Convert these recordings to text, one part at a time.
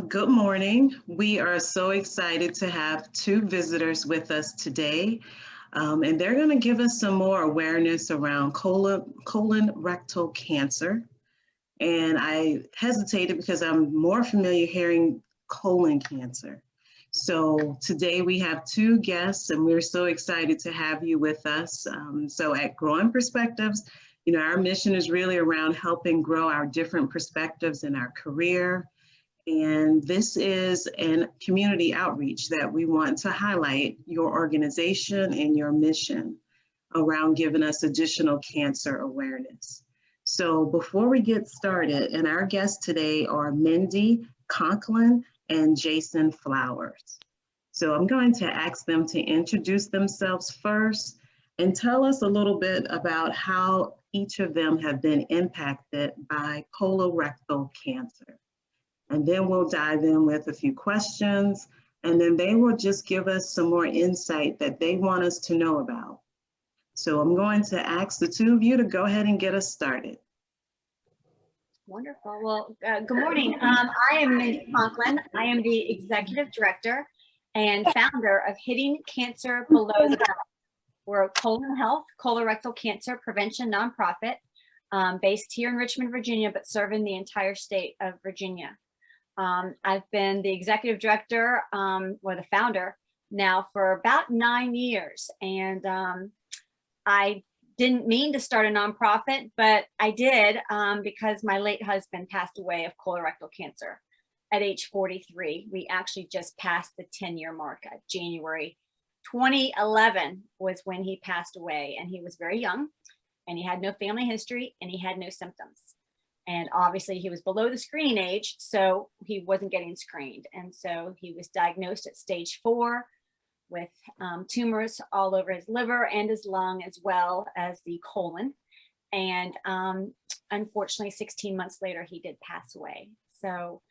Good morning. We are so excited to have two visitors with us today, and they're going to give us some more awareness around colon rectal cancer. And I hesitated because I'm more familiar hearing colon cancer. So today we have two guests, and we're so excited to have you with us. So at Growing Perspectives, our mission is really around helping grow our different perspectives in our career. And this is a community outreach that we want to highlight your organization and your mission around giving us additional cancer awareness. So before we get started, and our guests today are Mindy, Conklin, and Jason Flowers. So I'm going to ask them to introduce themselves first and tell us a little bit about how each of them have been impacted by colorectal cancer. And then we'll dive in with a few questions, and then they will just give us some more insight that they want us to know about. So I'm going to ask the two of you to go ahead and get us started. Wonderful. Well, good morning. I am Mindy Conklin. I am the Executive Director and founder of Hitting Cancer Below the Belt. We're a colon health, colorectal cancer prevention nonprofit based here in Richmond, Virginia, but serving the entire state of Virginia. I've been the executive director, or the founder now for about 9 years. And I didn't mean to start a nonprofit, but I did because my late husband passed away of colorectal cancer at age 43. We actually just passed the 10-year mark. January 2011 was when he passed away, and he was very young, and he had no family history, and he had no symptoms. And obviously he was below the screening age, so he wasn't getting screened. And so he was diagnosed at stage 4 with tumors all over his liver and his lung, as well as the colon. And unfortunately, 16 months later, he did pass away. So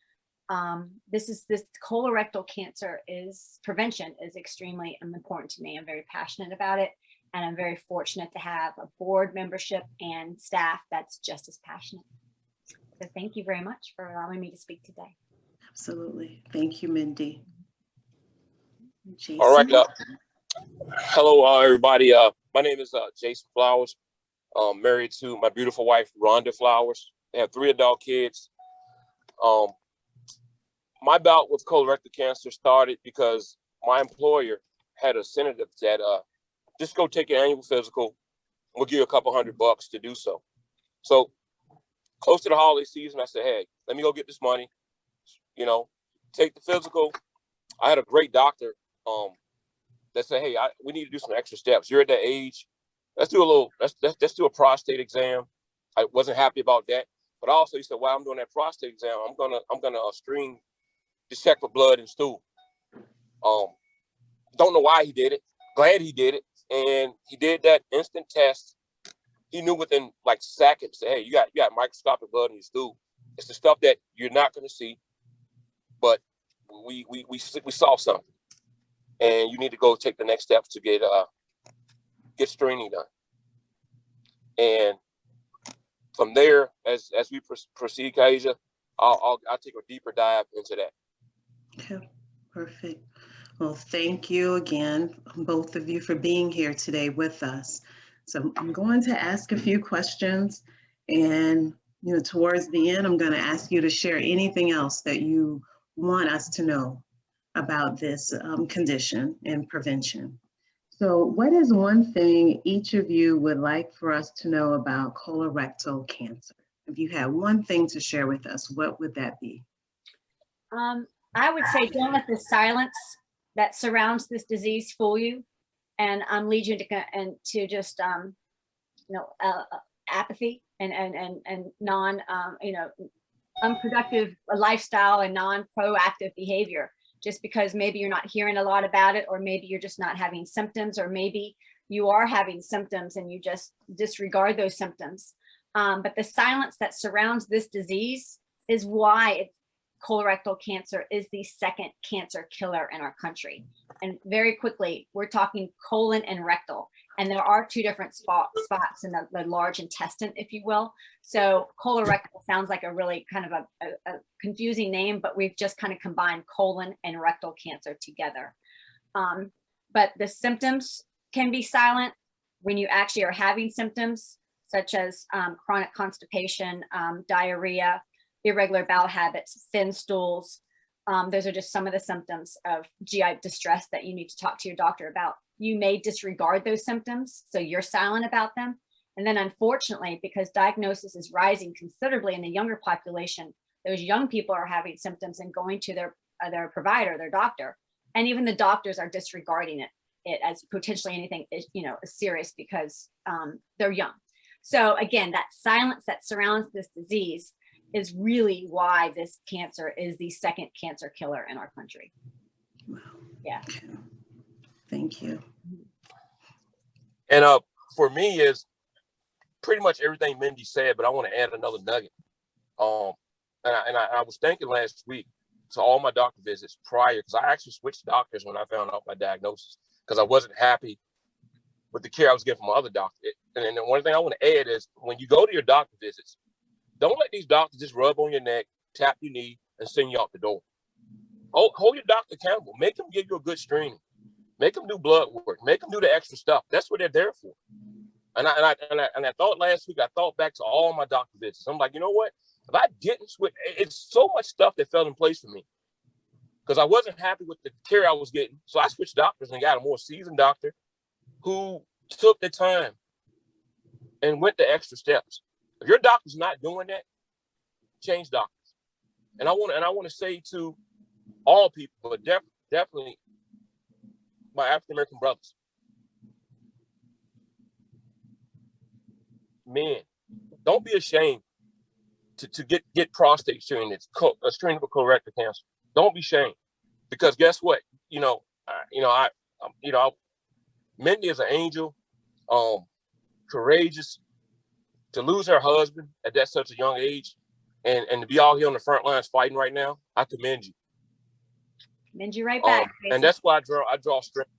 this colorectal cancer prevention is extremely important to me. I'm very passionate about it. And I'm very fortunate to have a board membership and staff that's just as passionate. So thank you very much for allowing me to speak today. Absolutely. Thank you, Mindy. Jason? All right. Hello, everybody. My name is Jason Flowers. Married to my beautiful wife, Rhonda Flowers. They have 3 adult kids. My bout with colorectal cancer started because my employer had a senator that just go take your annual physical. We'll give you a couple $100 to do so. So close to the holiday season, I said, hey, let me go get this money, take the physical. I had a great doctor that said, hey, we need to do some extra steps. You're at that age. Let's do a prostate exam. I wasn't happy about that. But also he said, while I'm doing that prostate exam, I'm gonna screen to check for blood and stool. Don't know why he did it. Glad he did it. And he did that instant test. He knew within like seconds, hey, you got microscopic blood in your stool. It's the stuff that you're not going to see, but we saw something, and you need to go take the next steps to get screening done. And from there, as we proceed, Kaija, I'll take a deeper dive into that. Okay, perfect. Well, thank you again, both of you, for being here today with us. So I'm going to ask a few questions, and towards the end, I'm going to ask you to share anything else that you want us to know about this condition and prevention. So what is one thing each of you would like for us to know about colorectal cancer? If you had one thing to share with us, what would that be? I would say don't let the silence that surrounds this disease fool you and lead you to just apathy and non unproductive lifestyle and non-proactive behavior, just because maybe you're not hearing a lot about it, or maybe you're just not having symptoms, or maybe you are having symptoms and you just disregard those symptoms. But the silence that surrounds this disease is why colorectal cancer is the second cancer killer in our country. And very quickly, we're talking colon and rectal. And there are two different spots in the large intestine, if you will. So colorectal sounds like a really kind of a confusing name, but we've just kind of combined colon and rectal cancer together. But the symptoms can be silent when you actually are having symptoms such as chronic constipation, diarrhea, irregular bowel habits, thin stools. Those are just some of the symptoms of GI distress that you need to talk to your doctor about. You may disregard those symptoms, so you're silent about them. And then unfortunately, because diagnosis is rising considerably in the younger population, those young people are having symptoms and going to their provider, their doctor, and even the doctors are disregarding it as potentially anything, you know, serious because they're young. So again, that silence that surrounds this disease is really why this cancer is the second cancer killer in our country. Wow. Yeah. Thank you. And for me is pretty much everything Mindy said, but I want to add another nugget. And I was thinking last week to all my doctor visits prior, because I actually switched doctors when I found out my diagnosis because I wasn't happy with the care I was getting from my other doctor. And then one thing I want to add is when you go to your doctor visits, don't let these doctors just rub on your neck, tap your knee, and send you out the door. Hold your doctor accountable. Make them give you a good screening. Make them do blood work. Make them do the extra stuff. That's what they're there for. And I thought last week, I thought back to all my doctor visits. I'm like, you know what? If I didn't switch, it's so much stuff that fell in place for me because I wasn't happy with the care I was getting. So I switched doctors and got a more seasoned doctor who took the time and went the extra steps. If your doctor's not doing that, change doctors. And I want to say to all people, but definitely my African American brothers, men, don't be ashamed to get prostate screening. It's a screening for colorectal cancer. Don't be ashamed, because guess what? Mindy is an angel, courageous. To lose her husband at that such a young age, and to be out here on the front lines fighting right now, I commend you. Commend you right back. And that's why I draw strength.